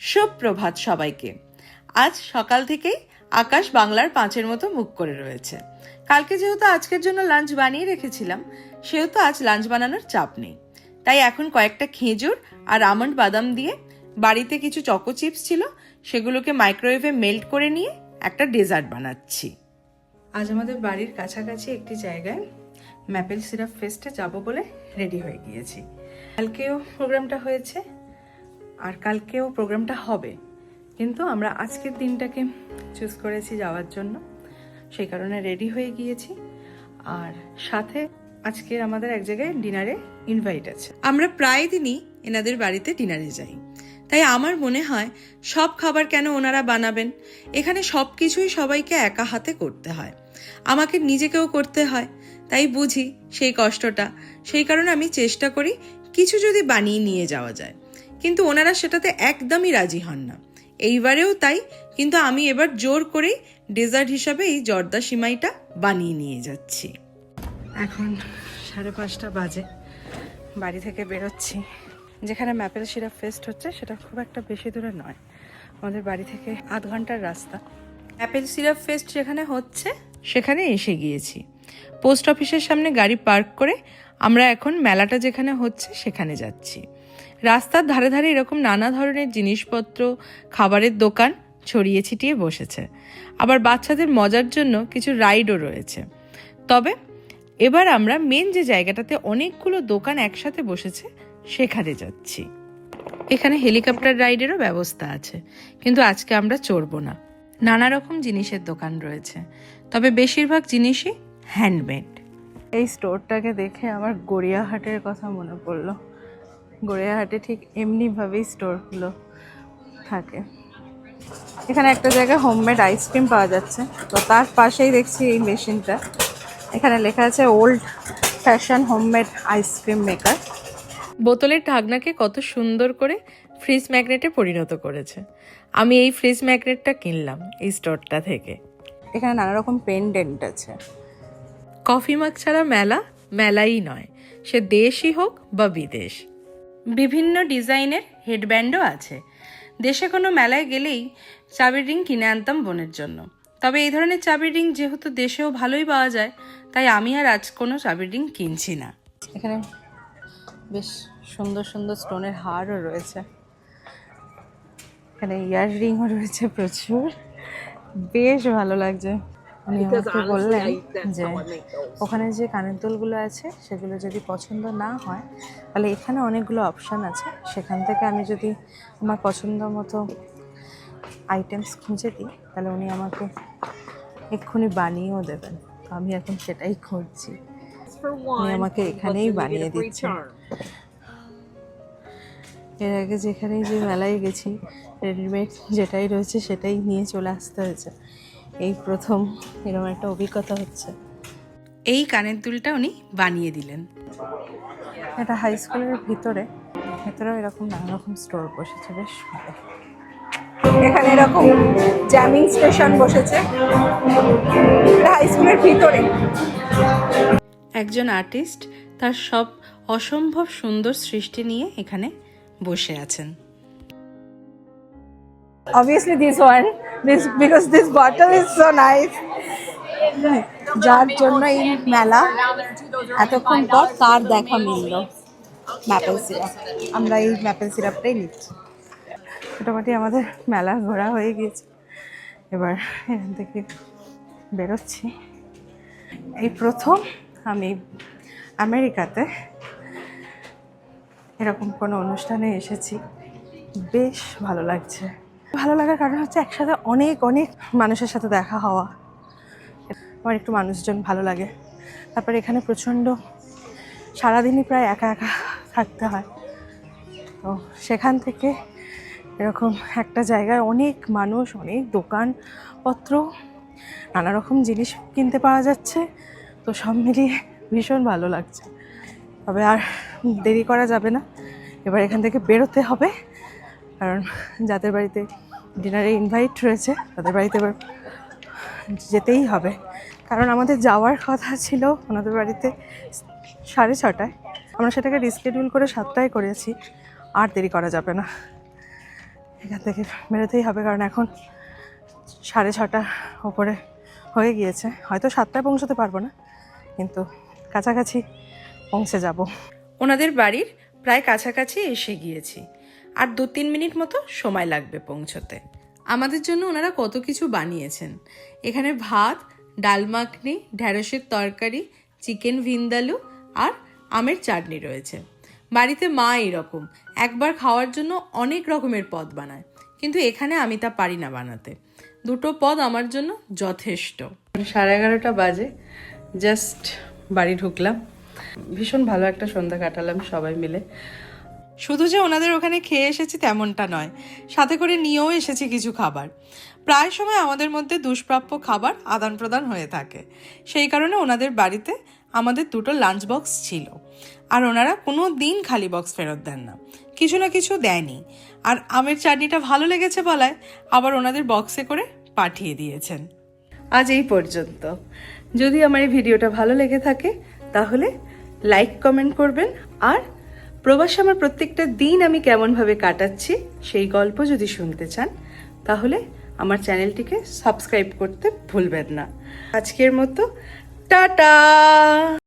সুপ্রভাত সবাইকে। আজ সকাল থেকেই আকাশ বাংলার 5-এর মতো মুখ করে রয়েছে। কালকে যেহেতু আজকের জন্য লাঞ্চ বানিয়ে রেখেছিলাম, সেহেতু আজ লাঞ্চ বানানোর চাপ নেই। তাই এখন কয়েকটা খেজুর আর আমন্ড বাদাম দিয়ে, বাড়িতে কিছু চকো চিপস ছিল, সেগুলোকে মাইক্রোওয়েভে মেল্ট করে নিয়ে একটা ডেজার্ট বানাচ্ছি। আজ আমাদের বাড়ির কাছাকাছি একটি জায়গায় ম্যাপেল সিরাপ ফেস্টে যাব বলে রেডি হয়ে গিয়েছি। কালকেও প্রোগ্রামটা হয়েছে আর কালকেও প্রোগ্রামটা হবে, কিন্তু আমরা আজকের দিনটাকে চুজ করেছি যাওয়ার জন্য, সেই কারণে রেডি হয়ে গিয়েছি। আর সাথে আজকে আমাদের এক জায়গায় ডিনারে ইনভাইট আছে। আমরা প্রায় দিনই এনাদের বাড়িতে ডিনারে যাই, তাই আমার মনে হয় সব খাবার কেন ওনারা বানাবেন। এখানে সব কিছুই সবাইকে একা হাতে করতে হয়, আমাকে নিজেকেও করতে হয়, তাই বুঝি সেই কষ্টটা। সেই কারণে আমি চেষ্টা করি কিছু যদি বানিয়ে নিয়ে যাওয়া যায়, কিন্তু ওনারা সেটাতে একদমই রাজি হন না। এইবারেও তাই, কিন্তু আমি এবার জোর করেই ডেজার্ট হিসাবে এই জর্দা সিমাইটা বানিয়ে নিয়ে যাচ্ছি। এখন 5:30 বাজে, বাড়ি থেকে বেরোচ্ছি। যেখানে ম্যাপেল সিরাপ ফেস্ট হচ্ছে সেটা খুব একটা বেশি দূরে নয়, আমাদের বাড়ি থেকে আধ ঘন্টার রাস্তা। ম্যাপেল সিরাপ ফেস্ট যেখানে হচ্ছে সেখানে এসে গিয়েছি। পোস্ট অফিসের সামনে গাড়ি পার্ক করে আমরা এখন মেলাটা যেখানে হচ্ছে সেখানে যাচ্ছি। রাস্তার ধারে ধারে এরকম নানা ধরনের জিনিসপত্র, খাবারের দোকান ছড়িয়ে ছিটিয়ে বসেছে। আবার বাচ্চাদের মজার জন্য কিছু রাইডও রয়েছে। তবে এবার আমরা মেন যে জায়গাটাতে অনেকগুলো দোকান একসাথে বসেছে সেখানে যাচ্ছি। এখানে হেলিকপ্টার রাইডেরও ব্যবস্থা আছে, কিন্তু আজকে আমরা চড়বো না। নানা রকম জিনিসের দোকান রয়েছে, তবে বেশিরভাগ জিনিসই হ্যান্ডমেড। এই স্টোরটাকে দেখে আমার গড়িয়াহাটের কথা মনে পড়লো। গড়িয়াহাটে ঠিক এমনিভাবেই স্টোরগুলো থাকে। এখানে একটা জায়গায় হোমমেড আইসক্রিম পাওয়া যাচ্ছে, তো তার পাশেই দেখছি এই মেশিনটা। এখানে লেখা আছে old fashion homemade ice cream maker. বোতলের ঢাকনাকে কত সুন্দর করে ফ্রিজ ম্যাগনেটে পরিণত করেছে। আমি এই ফ্রিজ ম্যাগনেটটা কিনলাম এই স্টোরটা থেকে। এখানে নানা রকম পেন্ডেন্ট আছে। কফি মাগ ছাড়া মেলা মেলাই নয়, সে দেশই হোক বা বিদেশ। বিভিন্ন ডিজাইনের হেডব্যান্ডও আছে। দেশে কোনো মেলায় গেলেই চাবির রিং কিনে আনতাম বোনের জন্য, তবে এই ধরনের চাবির রিং যেহেতু দেশেও ভালোই পাওয়া যায়, তাই আমি আর আজ কোনো চাবির রিং কিনছি না। এখানে বেশ সুন্দর সুন্দর স্টোনের হারও রয়েছে, এখানে ইয়ার রিংও রয়েছে প্রচুর, বেশ ভালো লাগছে। উনি আমাকে বললেন যে ওখানে যে কানের দুলগুলো আছে সেগুলো যদি পছন্দ না হয় তাহলে এখানে অনেকগুলো অপশান আছে, সেখান থেকে আমি যদি আমার পছন্দ মতো আইটেমস খুঁজে দিই তাহলে উনি আমাকে এক্ষুনি বানিয়েও দেবেন। তো আমি এখন সেটাই খুঁজছি, উনি আমাকে এখানেই বানিয়ে দিচ্ছেন। এর আগে যেখানেই যে মেলায় গেছি রেডিমেড যেটাই রয়েছে সেটাই নিয়ে চলে আসতে হয়েছে, এই প্রথম এরকম একটা অভিজ্ঞতা হচ্ছে। এই কানের দুলটা উনি বানিয়ে দিলেন। এটা হাই স্কুলের ভেতরেও এরকম নানা রকম স্টোর বসেছে, বেশ ভালো। এখানে এরকম জ্যামিং স্টেশন বসেছে, এটা হাই স্কুলের ভিতরে। একজন আর্টিস্ট তার সব অসম্ভব সুন্দর সৃষ্টি নিয়ে এখানে বসে আছেন। Obviously this one, because this bottle is so nice. যার জন্য এই মেলা এতক্ষণ পর তার দেখা মিলল ম্যাপেল সিরাপ। আমরা এই ম্যাপেল সিরাপটাই নিচ্ছি। মোটামুটি আমাদের মেলা ঘোরা হয়ে গিয়েছে, এবার এখান থেকে বেরোচ্ছি। এই প্রথম আমি আমেরিকাতে এরকম কোনো অনুষ্ঠানে এসেছি, বেশ ভালো লাগছে। ভালো লাগার কারণ হচ্ছে একসাথে অনেক অনেক মানুষের সাথে দেখা হওয়া। আমার একটু মানুষজন ভালো লাগে। তারপরে এখানে প্রচণ্ড সারাদিনই প্রায় একা একা থাকতে হয়, তো সেখান থেকে এরকম একটা জায়গায় অনেক মানুষ, অনেক দোকানপত্র, নানা রকম জিনিস কিনতে পাওয়া যাচ্ছে, তো সব মিলিয়ে ভীষণ ভালো লাগছে। তবে আর দেরি করা যাবে না, এবার এখান থেকে বেরোতে হবে, কারণ যাদের বাড়িতে ডিনারে ইনভাইট রয়েছে তাদের বাড়িতে এবার যেতেই হবে। কারণ আমাদের যাওয়ার কথা ছিল ওনাদের বাড়িতে 6:30, আমরা সেটাকে রিস্কেডিউল করে 7টায় করেছি। আর দেরি করা যাবে না, এখান থেকে বেরোতেই হবে, কারণ এখন 6:30 ওপরে হয়ে গিয়েছে। হয়তো 7টায় পৌঁছতে পারবো না, কিন্তু কাছাকাছি পৌঁছে যাব। ওনাদের বাড়ির প্রায় কাছাকাছি এসে গিয়েছি, আর 2-3 মিনিট মতো সময় লাগবে পৌঁছতে। আমাদের জন্য ওনারা কত কিছু বানিয়েছেন। এখানে ভাত, ডাল মাখনি, ঢ্যাঁড়সের তরকারি, চিকেন ভিন্দালু আর আমের চাটনি রয়েছে। বাড়িতে মা এরকম একবার খাওয়ার জন্য অনেক রকমের পদ বানায়, কিন্তু এখানে আমি তা পারি না বানাতে। 2টো পদ আমার জন্য যথেষ্ট। 11:30 বাজে, জাস্ট বাড়ি ঢুকলাম। ভীষণ ভালো একটা সন্ধ্যা কাটালাম সবাই মিলে। শুধু যে ওনাদের ওখানে খেয়ে এসেছি তেমনটা নয়, সাথে করে নিয়েও এসেছি কিছু খাবার। প্রায় সময় আমাদের মধ্যে দুষ্প্রাপ্য খাবার আদান প্রদান হয়ে থাকে। সেই কারণে ওনাদের বাড়িতে আমাদের 2টো লাঞ্চ বক্স ছিল, আর ওনারা কোনো দিন খালি বক্স ফেরত দেন না, কিছু না কিছু দেয়নি। আর আমের চাটনিটা ভালো লেগেছে বলায় আবার ওনাদের বক্সে করে পাঠিয়ে দিয়েছেন। আজ এই পর্যন্ত। যদি আমার এই ভিডিওটা ভালো লেগে থাকে তাহলে লাইক কমেন্ট করবেন, আর প্রবাসে আমার প্রত্যেকটা দিন আমি কেমনভাবে কাটাচ্ছি সেই গল্প যদি শুনতে চান তাহলে আমার চ্যানেলটিকে সাবস্ক্রাইব করতে ভুলবেন না। আজকের মতো টাটা।